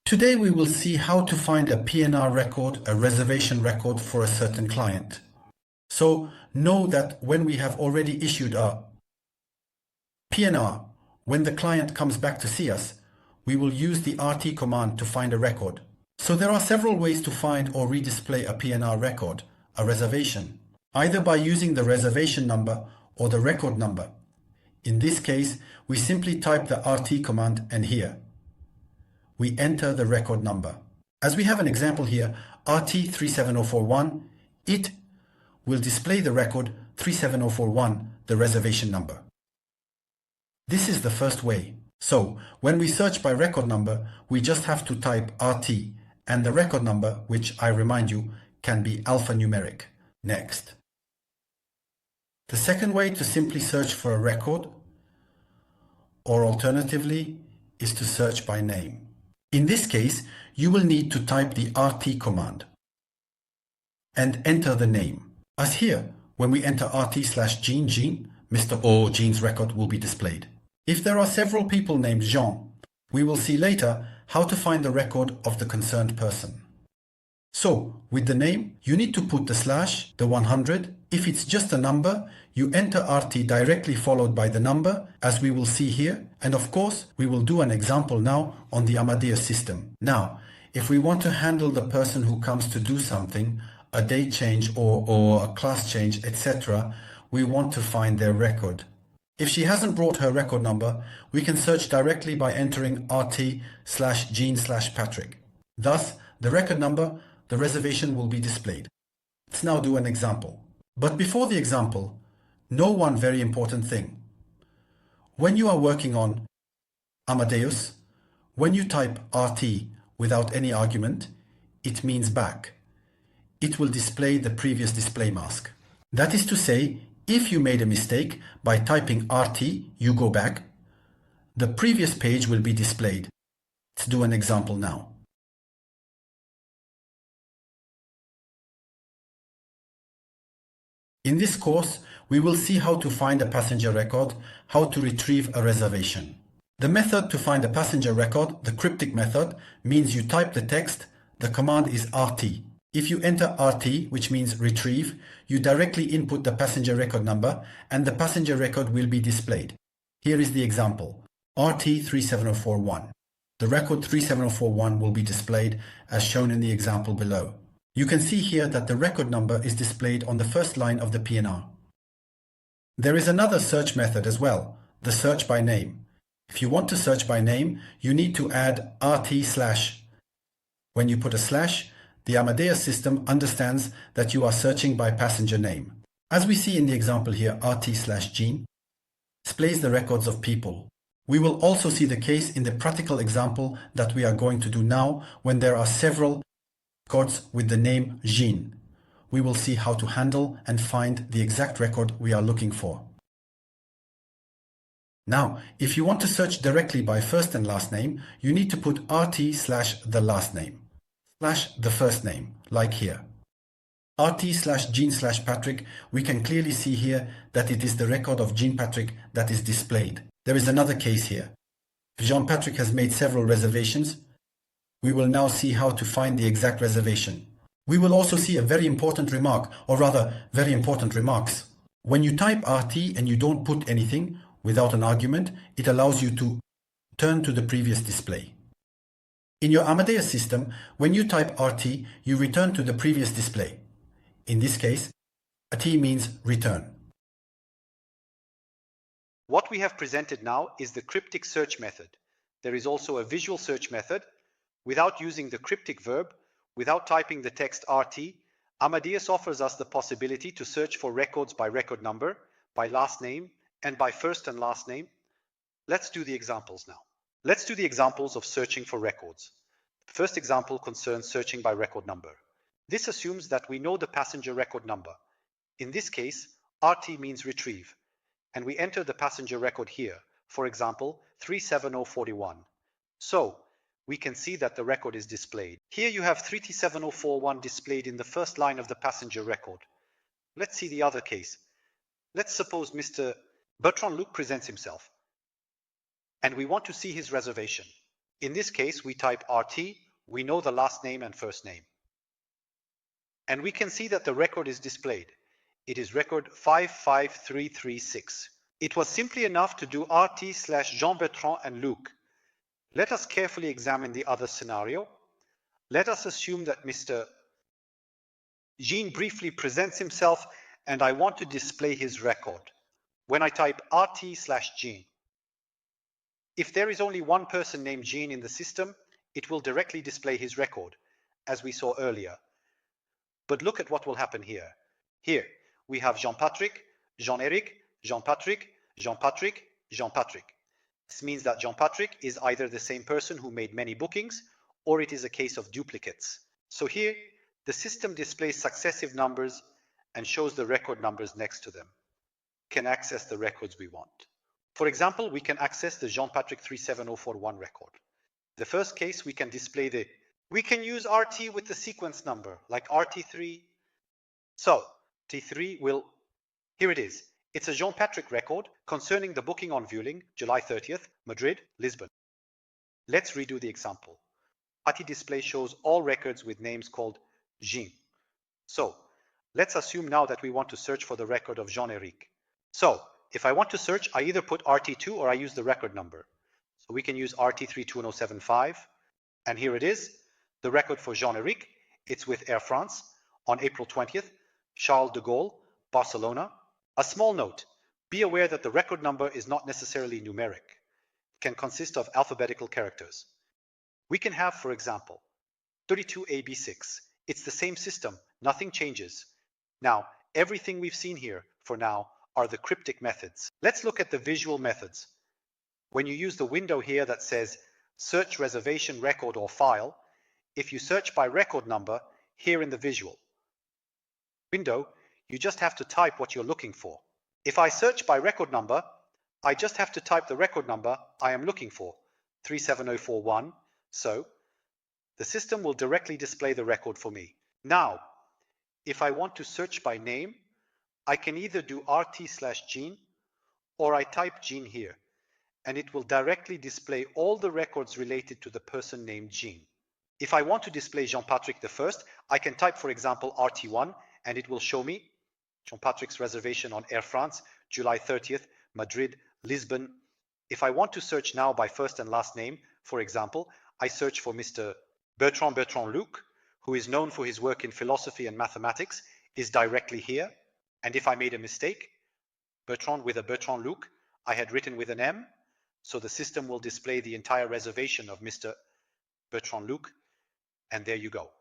Today we will see how to find a PNR record, a reservation record for a certain client. So know that when we have already issued a PNR, when the client comes back to see us, we will use the RT command to find a record. So there are several ways to find or redisplay a PNR record, a reservation, either by using the reservation number or the record number. In this case, we simply type the RT command and here we enter the record number. As we have an example here, RT37041, it will display the record 37041, the reservation number. This is the first way. So, when we search by record number, we just have to type RT and the record number, which I remind you, can be alphanumeric. Next. The second way to simply search for a record, or alternatively, is to search by name. In this case, you will need to type the RT command and enter the name. As here, when we enter RT/Jean, Mr. or Jean's record will be displayed. If there are several people named Jean, we will see later how to find the record of the concerned person. So, with the name, you need to put the slash, the 100. If it's just a number, you enter RT directly followed by the number, as we will see here. And of course, we will do an example now on the Amadeus system. Now, if we want to handle the person who comes to do something, a date change or a class change, etc., we want to find their record. If she hasn't brought her record number, we can search directly by entering RT/Jean/Patrick. Thus, the record number, the reservation will be displayed. Let's now do an example. But before the example, know one very important thing. When you are working on Amadeus, when you type RT without any argument, it means back. It will display the previous display mask. That is to say, if you made a mistake by typing RT, you go back, the previous page will be displayed. Let's do an example now. In this course, we will see how to find a passenger record, how to retrieve a reservation. The method to find a passenger record, the cryptic method, means you type the text, the command is RT. If you enter RT, which means retrieve, you directly input the passenger record number and the passenger record will be displayed. Here is the example, RT37041. The record 37041 will be displayed as shown in the example below. You can see here that the record number is displayed on the first line of the PNR. There is another search method as well, the search by name. If you want to search by name, you need to add RT/. When you put a slash, the Amadeus system understands that you are searching by passenger name. As we see in the example here, RT/Jean displays the records of people. We will also see the case in the practical example that we are going to do now when there are several records with the name Jean. We will see how to handle and find the exact record we are looking for. Now, if you want to search directly by first and last name, you need to put RT/the last name, / the first name, like here. RT/Jean/Patrick, we can clearly see here that it is the record of Jean Patrick that is displayed. There is another case here. If Jean Patrick has made several reservations, we will now see how to find the exact reservation. We will also see a very important remark, or rather, very important remarks. When you type RT and you don't put anything without an argument, it allows you to turn to the previous display. In your Amadeus system, when you type RT, you return to the previous display. In this case, RT means return. What we have presented now is the cryptic search method. There is also a visual search method. Without using the cryptic verb, without typing the text RT, Amadeus offers us the possibility to search for records by record number, by last name, and by first and last name. Let's do the examples now. Let's do the examples of searching for records. The first example concerns searching by record number. This assumes that we know the passenger record number. In this case, RT means retrieve, and we enter the passenger record here, for example, 37041. So, we can see that the record is displayed. Here you have 37041 displayed in the first line of the passenger record. Let's see the other case. Let's suppose Mr. Bertrand Luc presents himself, and we want to see his reservation. In this case, we type RT, we know the last name and first name. And we can see that the record is displayed. It is record 55336. It was simply enough to do RT/Jean Bertrand and Luc. Let us carefully examine the other scenario. Let us assume that Mr. Jean briefly presents himself and I want to display his record. When I type RT/Jean, if there is only one person named Jean in the system, it will directly display his record, as we saw earlier. But look at what will happen here. Here, we have Jean-Patrick, Jean-Eric, Jean-Patrick, Jean-Patrick, Jean-Patrick. This means that Jean-Patrick is either the same person who made many bookings, or it is a case of duplicates. So here, the system displays successive numbers and shows the record numbers next to them. We can access the records we want. For example, we can access the Jean-Patrick 37041 record. The first case, we can display we can use RT with the sequence number, like RT3. So, T3 will, here it is. It's a Jean-Patrick record concerning the booking on Vueling, July 30th, Madrid, Lisbon. Let's redo the example. RT display shows all records with names called Jean. So, let's assume now that we want to search for the record of Jean-Eric. So, if I want to search, I either put RT2 or I use the record number. So we can use RT32075, and here it is, the record for Jean-Eric. It's with Air France on April 20th, Charles de Gaulle, Barcelona. A small note, be aware that the record number is not necessarily numeric. It can consist of alphabetical characters. We can have, for example, 32AB6. It's the same system, nothing changes. Now, everything we've seen here, for now, are the cryptic methods. Let's look at the visual methods. When you use the window here that says search reservation record or file, if you search by record number here in the visual window, you just have to type what you're looking for. If I search by record number, I just have to type the record number I am looking for, 37041. So the system will directly display the record for me. Now, if I want to search by name, I can either do RT/Jean or I type Jean here, and it will directly display all the records related to the person named Jean. If I want to display Jean-Patrick the first, I can type, for example, RT1, and it will show me Jean-Patrick's reservation on Air France, July 30th, Madrid, Lisbon. If I want to search now by first and last name, for example, I search for Mr. Bertrand Luc, who is known for his work in philosophy and mathematics, is directly here. And if I made a mistake, Bertrand with a Bertrand Luc, I had written with an M, so the system will display the entire reservation of Mr. Bertrand Luc, and there you go.